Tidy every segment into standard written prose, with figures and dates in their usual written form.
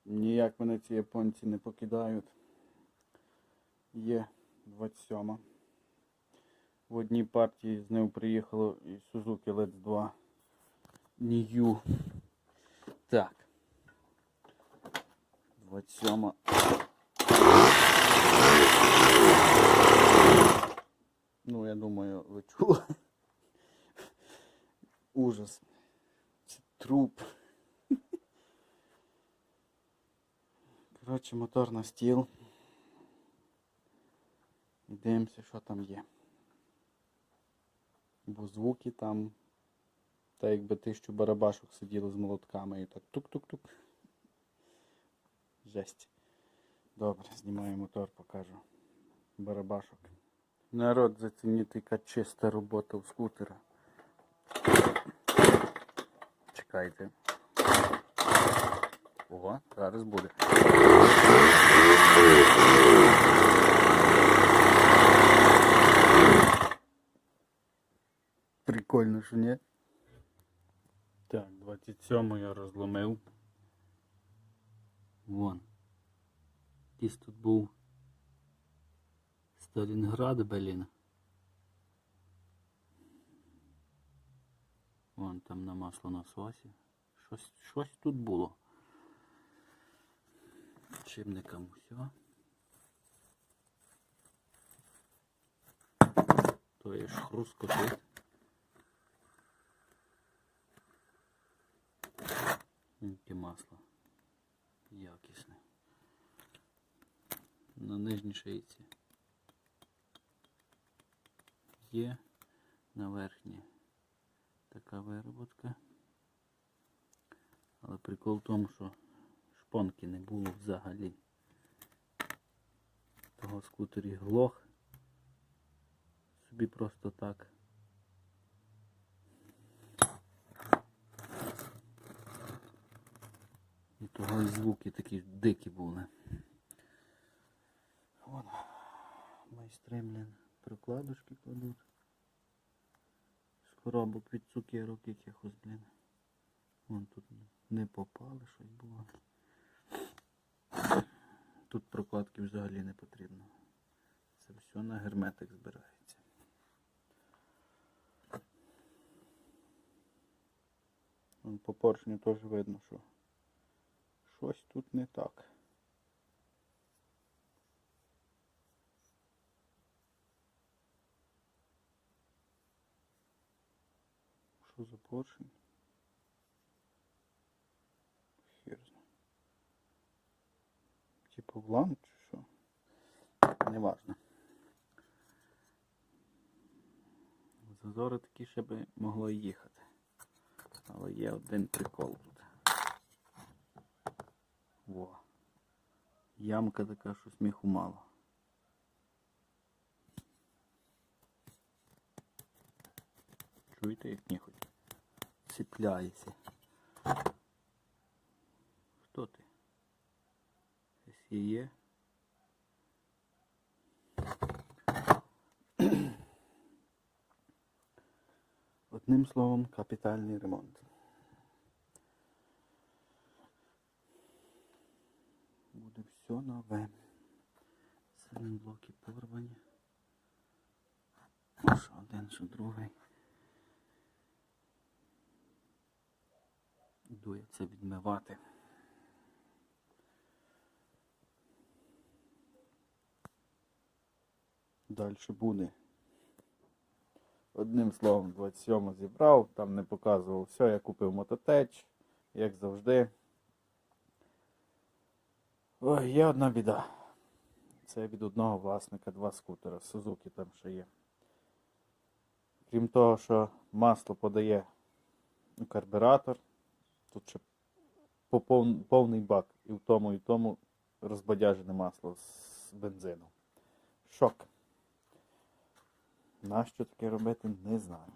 Ніяк мене ці японці не покидають. Є 27. В одній партії з ним приїхало і Suzuki Let's 2 New. Так. 27. Ну, я думаю, ви чули. Ужас. Це труп. Коротше, мотор на стіл. І дивимося, що там є. Бо звуки там, так якби 1000 барабашок сиділо з молотками і так тук-тук-тук. Жесть. Добре, знімаю мотор, покажу барабашок. Народ, зацініть, яка чиста робота у скутера. Чекайте. Ого, зараз буде. Прикольно, що ні? Так, 27 я розломив. Вон. Десь тут був Сталінград, блін. Вон там на маслонасосі. Щось тут було. Чимникам все. То є ж хрускотить. Яке масло якісне. На нижній шийці є, на верхній така вироботка. Але прикол в тому, що шпонки не було взагалі. Того скутері глох собі просто так. І того і звуки такі дикі були. Вон, майстри, блін, прикладочки кладуть. З коробок від цукерок якихось, блін. Вон тут не попали, щось було. Тут прокладки взагалі не потрібно. Це все на герметик збирається. Вон по поршню теж видно, що щось тут не так. Що за поршень? Хер знає. Типу влам чи що? Неважно. Зазори такі ще би могло і їхати. Але є один прикол тут. Во. Ямка така, що сміху мало. Чуєте, як ніхоть ціпляється. Хто ти? Ось є. Одним словом, капітальний ремонт. Буде все нове. Сайлентблоки порвані. Що один, що другий. Іду я це відмивати. Далі буде. Одним словом, 27 зібрав, там не показував все, я купив мототеч, як завжди. Ой, є одна біда. Це від одного власника 2 скутера, Suzuki там ще є. Крім того, що масло подає карбюратор, тут ще повний бак, і в тому розбадяжене масло з бензину. Шок. Нащо таке робити, не знаю.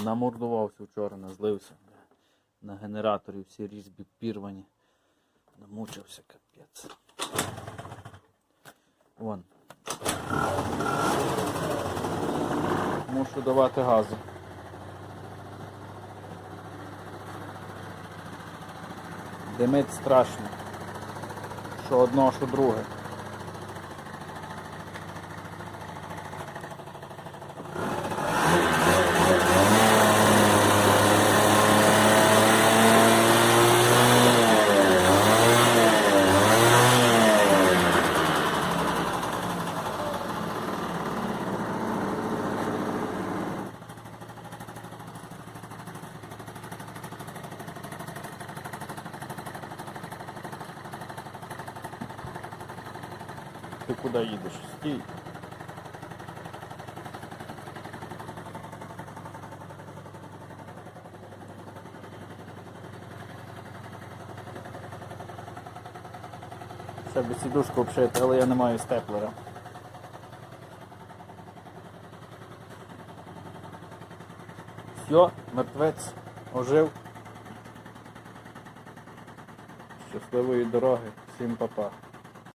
Намордувався вчора, назлився. На генераторі всі різьбі пірвані. Намучився, капець. Вон. Мушу давати газу. Димить страшно. Що одно, що друге. Ти куди їдеш? Стій. Ще би сідушку обшити, але я не маю степлера. Все, мертвець ожив. Щасливої дороги, всім па-па.